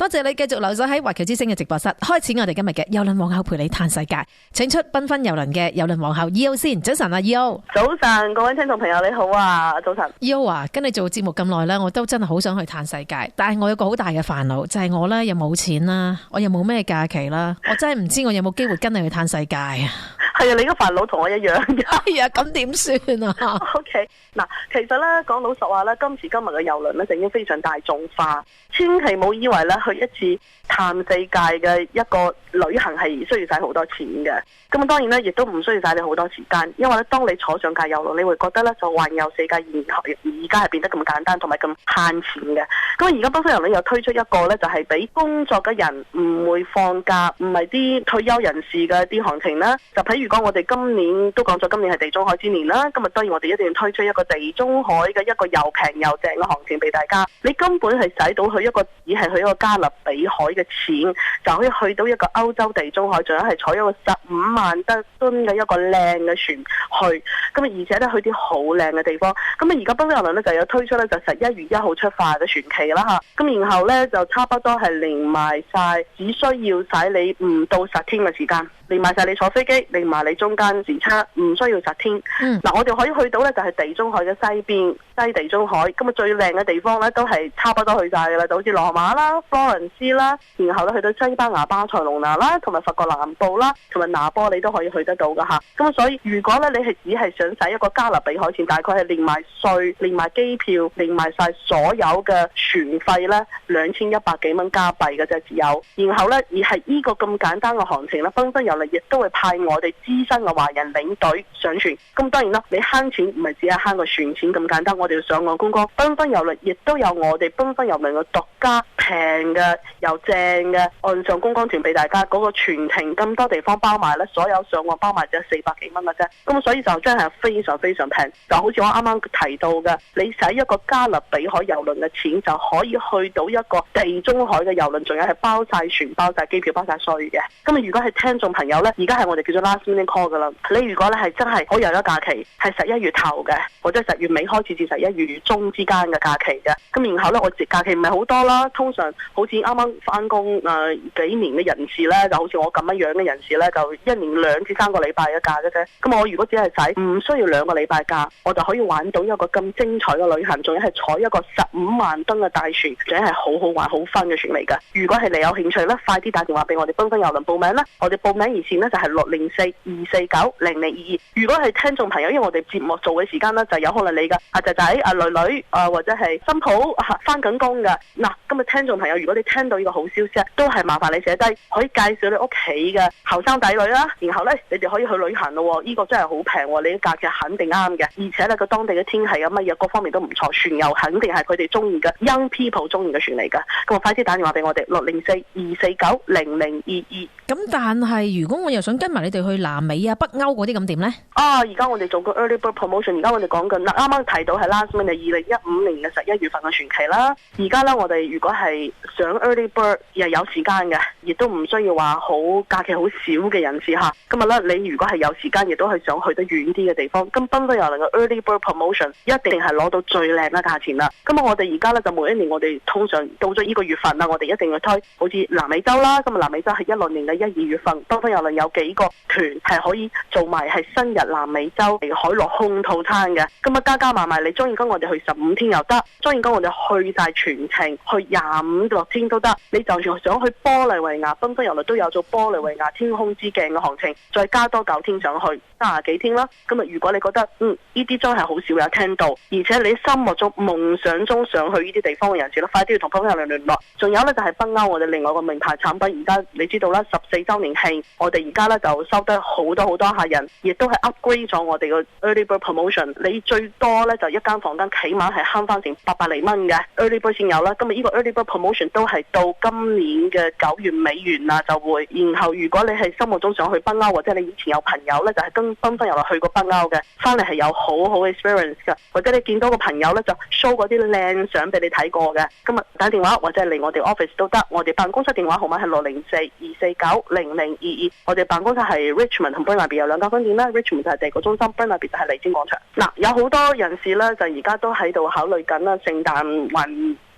多謝你繼續留守喺華僑之聲嘅直播室。開始我哋今日嘅郵輪皇后陪你嘆世界，請出繽紛郵輪嘅郵輪皇后 EO 先。早晨啊 EO。早晨，各位聽眾朋友你好啊，早晨。EO 啊，跟你做節目咁耐咧，我都真係好想去嘆世界，但係我有個好大嘅煩惱，就係我咧又冇錢啦，我又冇咩假期啦，我真係唔知我有冇機會跟你去嘆世界啊。係啊，你嘅煩惱同我一樣嘅。係啊，咁點算啊？OK， 嗱，其實咧講老實話咧，今時今日嘅郵輪咧就已經非常大眾化，千祈冇以為咧去一次嘆世界嘅一個旅行係需要使好多錢嘅。咁當然咧，亦都唔需要使你好多時間，因為咧，當你坐上架郵輪，你會覺得咧就環遊世界而家係變得咁簡單同埋咁慳錢嘅。咁而家繽紛郵輪又推出一個咧，就係俾工作嘅人唔會放假，唔係啲退休人士嘅啲行程啦。就譬如講，我哋今年都講咗，今年係地中海之年啦。今日當然我哋一定要推出一個地中海嘅一個又平又正嘅行程俾大家。你根本係使到去一個只係去一個加勒比海嘅錢，就可以去到一個歐洲地中海，仲有係坐一個15萬噸嘅一個靚嘅船去。咁而且咧去啲好靚嘅地方。咁而家繽紛郵輪咧就有推出咧，就11月1號出發嘅船期啦嚇。咁然後咧就差不多係連埋晒，只需要使你唔到10天嘅時間。連埋晒你坐飛機，連埋你中間時差，唔需要10天。嗱，我哋可以去到咧就係地中海嘅西邊，西地中海。咁啊最靚嘅地方咧都係差不多去晒噶啦，就好似羅馬啦、佛羅倫斯啦，然後咧去到西班牙巴塞隆拿啦，同埋法國南部啦，同埋拿波里都可以去得到噶吓。咁所以如果咧你係只係想使一個加勒比海錢，大概係連埋稅、連埋機票、連埋晒所有嘅船費咧2100幾蚊加幣嘅啫，只有。然後咧而係呢個咁簡單嘅行程咧，繽紛郵輪亦都會派我哋資深嘅華人領隊上船。咁當然啦，你慳錢唔係只係慳個船錢咁簡單，我哋要上岸觀光。繽紛郵輪亦都有我哋繽紛郵輪嘅獨家平嘅又正嘅岸上觀光團俾大家。嗰個全程咁多地方包埋咧，所有上岸包埋只係400幾蚊嘅啫。咁所以就真係非常非常平。就好似我啱啱提到嘅，你使一個加勒比海郵輪嘅錢就可以去到一個地中海嘅郵輪，仲有係包晒船、包晒機票、包晒稅嘅。咁如果係聽眾朋友咧，而家係我哋叫做 last minute call 噶啦。你如果咧係真係好有咗假期，係11月頭嘅，或者10月尾開始至11月中之間嘅假期嘅。咁然後咧，我假期唔係好多啦。通常好似啱啱翻工幾年嘅人士咧，就好似我咁樣嘅人士咧，就1年2至3個禮拜嘅假嘅啫。咁我如果只係使唔需要2個禮拜假，我就可以玩到一個咁精彩嘅旅行，仲要係坐一個15萬噸嘅大船，仲要係好好玩好 fun 嘅船嚟㗎。如果係你有興趣咧，快啲打電話俾我哋繽紛郵輪報名啦。我哋報名熱線咧就係604-249-0022。如果係聽眾朋友，因為我哋節目做嘅時間咧，就有可能你嘅阿仔仔、阿女女或者係新抱翻緊工㗎。嗱，今日聽眾朋友，如果你聽到呢個好消息，都係麻煩你寫低，可以介紹你屋企嘅後生仔女啦。然後咧，你哋可以去旅行咯。呢個真係好平喎，你嘅假期肯定啱嘅。而且咧，個當地嘅天氣啊乜嘢各方面都唔錯，船遊肯定係佢哋中意嘅 young people 中意嘅船嚟㗎。咁我快啲打電話俾我哋604-249-0022。咁但係如果我又想跟埋你哋去南美啊、北歐嗰啲咁點呢？而家我哋做個 early bird promotion， 而家我哋講緊啦，啱啱提到係 last minute 2015年嘅11月份嘅船期啦。而家咧，我哋如果係上 early bird 又有時間嘅，亦都唔需要話好假期好少嘅人士嚇。今日咧，你如果係有時間，亦都係想去得遠啲嘅地方，咁繽紛郵輪嘅 early bird promotion 一定係攞到最靚嘅價錢啦。咁我哋而家咧就每一年我哋通常到咗呢個月份啦，我哋一定要推好似南美洲啦。今日南美洲係16年嘅1、2月份，繽紛郵輪有幾個團係可以做埋係新日南美洲海陸空套餐嘅。咁加埋埋，你中意跟我哋去15天又得，中意跟我哋去晒全程去25、6天都得。你就算想去玻利維亞，繽紛郵輪都有做玻利維亞天空之鏡嘅行程，再加多9天上去30幾天啦。咁如果你覺得呢啲真係好少有聽到，而且你心目中夢想中想去呢啲地方嘅人士咧，快啲要同繽紛郵輪聯絡。仲有咧就係北歐，我哋另外一個名牌產品，而家你知道啦，14週年慶，我哋而家咧就收得好多客人，亦都係 upgrade 咗我哋個 early bird promotion。你最多咧就一間房間起碼係慳翻成800嚟蚊嘅 early bird 先有啦。咁呢個 early bird promotion 都係到今年嘅9月尾完啦就會。然後如果你係心目中想去北歐，或者你以前有朋友咧就係跟繽紛郵輪去過北歐嘅，翻嚟係有好好 experience 嘅，或者你見到個朋友咧就 show 嗰啲靚相俾你睇過嘅。今日打電話或者嚟我哋 office 都得，我哋辦公室電話號碼係604-249-0022。我哋辦公室係 Richmond 同 Burnaby 有2間分店啦。 Richmond 就係地國中心， Burnaby 就係麗晶廣場。嗱，有好多人士咧就而家都喺度考慮緊啦，聖誕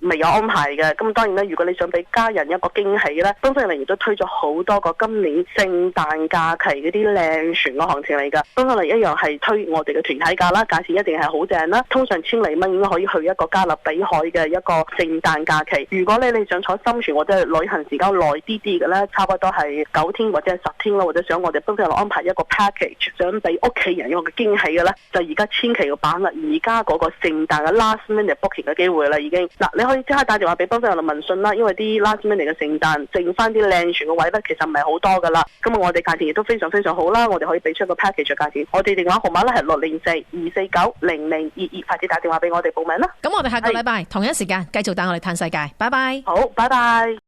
未有安排嘅。咁當然咧，如果你想俾家人一個驚喜咧，東方遊輪亦都推咗好多個今年聖誕假期嗰啲靚船嘅行程嚟㗎。東方遊輪一樣係推我哋嘅團體價啦，價錢一定係好正啦，通常千零蚊應該可以去一個加勒比海嘅一個聖誕假期。如果你想坐深船或者係旅行時間耐啲嘅咧，差不多係9天或者係10天啦，或者想我哋東方遊輪安排一個 package， 想俾屋企人一個驚喜嘅咧，就而家千祈要把握而家嗰個聖誕嘅 last minute booking 嘅機會啦，已經嗱，你可以即刻打電話俾東方遊輪問訊啦，因為啲 last minute 嘅聖誕剩翻啲靚船嘅位咧，其實唔係好多噶啦。咁我哋價錢亦都非常非常好啦，我哋可以俾出一個 package 嘅價錢。我哋電話號碼咧係604-249-0022，快啲打電話俾我哋報名啦。咁我哋下個禮拜同一時間繼續帶我哋嘆世界，拜拜。好，拜拜。